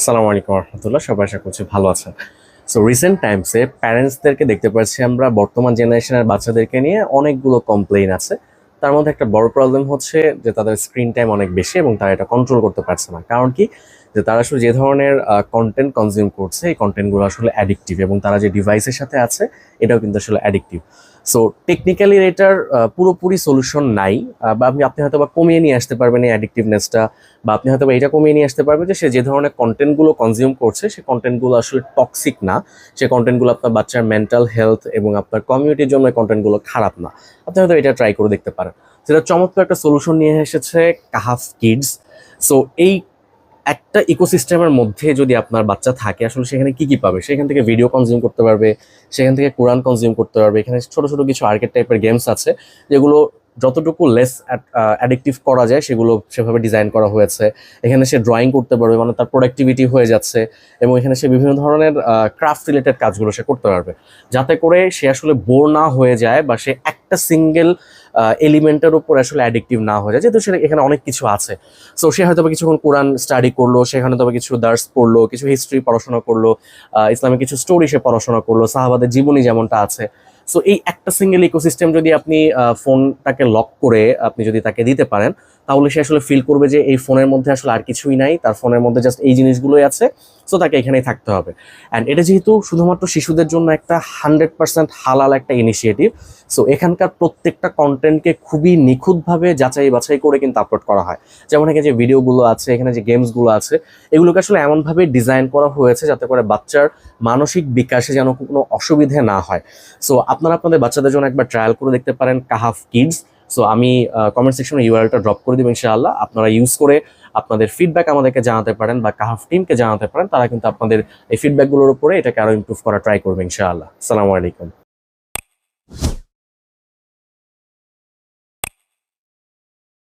আসসালামু আলাইকুম রহমতুল্লাহ, সবাই আশা করছি ভালো আছেন। সো রিসেন্ট টাইমসে প্যারেন্টসদেরকে দেখতে পাচ্ছি আমরা বর্তমান জেনারেশনের বাচ্চাদেরকে নিয়ে অনেকগুলো কমপ্লেইন আছে। তার মধ্যে একটা বড় প্রবলেম হচ্ছে যে তাদের স্ক্রিন টাইম অনেক বেশি এবং তারা এটা কন্ট্রোল করতে পারছে না। কারণ কি, যে তারা আসলে যে ধরনের কন্টেন্ট কনজিউম করছে এই কন্টেন্টগুলো আসলে অ্যাডিকটিভ এবং তারা যে ডিভাইসের সাথে আছে এটাও কিন্তু আসলে অ্যাডিকটিভ। সো টেকনিক্যালি এটার পুরোপুরি সলিউশন নাই, বা আপনি হয়তো বা কমিয়ে নিয়ে আসতে পারবেন এই অ্যাডিকটিভনেসটা, বা আপনি হয়তো এটা কমিয়ে নিয়ে আসতে পারবেন যে সে যে ধরনের কন্টেন্টগুলো কনজিউম করছে সেই কন্টেন্টগুলো আসলে টক্সিক না, সেই কন্টেন্টগুলো আপনার বাচ্চার মেন্টাল হেলথ এবং আপনার কমিউনিটির জন্য এই কন্টেন্টগুলো খারাপ না। আপনি হয়তো এটা ট্রাই করে দেখতে পারেন। সেটা চমৎকার একটা সলিউশন নিয়ে এসেছে কাহাফ কিডস। সো এই একটা ইকোসিস্টেমের মধ্যে যদি আপনার বাচ্চা থাকে, আসলে সেখানে কি কি পাবে? সেখান থেকে ভিডিও কনজিউম করতে পারবে, সেখান থেকে কোরআন কনজিউম করতে পারবে। এখানে ছোট ছোট কিছু আর্কেড টাইপের গেমস আছে যেগুলো যতটুকু লেস অ্যাডিকটিভ করা যায় সেগুলো সেভাবে ডিজাইন করা হয়েছে। এখানে সে ড্রয়িং করতে পারবে, মানে তার প্রোডাক্টিভিটি হয়ে যাচ্ছে, এবং এখানে সে বিভিন্ন ধরনের ক্রাফট রিলেটেড কাজগুলো সে করতে পারবে, যাতে করে সে আসলে বোর না হয়ে যায় বা সে একটা সিঙ্গেল এলিমেন্টের উপর আসলে অ্যাডিকটিভ না হয়ে যায়, যেহেতু সে এখানে অনেক কিছু আছে। সো সে হয়তো কিছুক্ষণ কোরআন স্টাডি করলো, সেখানে তবে কিছু দার্স পড়লো, কিছু হিস্ট্রি পড়াশোনা করলো, ইসলামিক কিছু স্টোরি সে পড়াশোনা করলো, সাহাবাদের জীবনী যেমনটা আছে। সো এই একটা সিঙ্গেল ইকোসিস্টেম যদি আপনি ফোনটাকে লক করে আপনি যদি তাকে দিতে পারেন, তাহলে সে আসলে ফিল করবে যে এই ফোনের মধ্যে আসলে আর কিছুই নাই, তার ফোনের মধ্যে জাস্ট এই জিনিসগুলোই আছে। সো তাকে এখানেই থাকতে হবে। অ্যান্ড এটা যেহেতু শুধুমাত্র শিশুদের জন্য একটা 100% হালাল একটা ইনিশিয়েটিভ, সো এখানকার প্রত্যেকটা কন্টেন্টকে খুবই নিখুঁতভাবে যাচাই বাছাই করে কিন্তু আপলোড করা হয়। যেমন এখানে যে ভিডিওগুলো আছে, এখানে যে গেমসগুলো আছে, এগুলোকে আসলে এমনভাবে ডিজাইন করা হয়েছে যাতে করে বাচ্চার মানসিক বিকাশে যেন কোনো অসুবিধে না হয়। সো আপনারা আপনাদের বাচ্চাদের জন্য একবার ট্রায়াল করে দেখতে পারেন কাহাফ কিডস। সো আমি কমেন্ট সেকশনে ইউআরএলটা ড্রপ করে দেবো ইনশাআল্লাহ। আপনারা ইউজ করে আপনাদের ফিডব্যাক আমাদেরকে জানাতে পারেন বা কাহাফ টিমকে জানাতে পারেন। তারা কিন্তু আপনাদের এই ফিডব্যাকগুলোর উপরে এটাকে আরো ইমপ্রুভ করা ট্রাই করবে ইনশাআল্লাহ। আসসালামু আলাইকুম।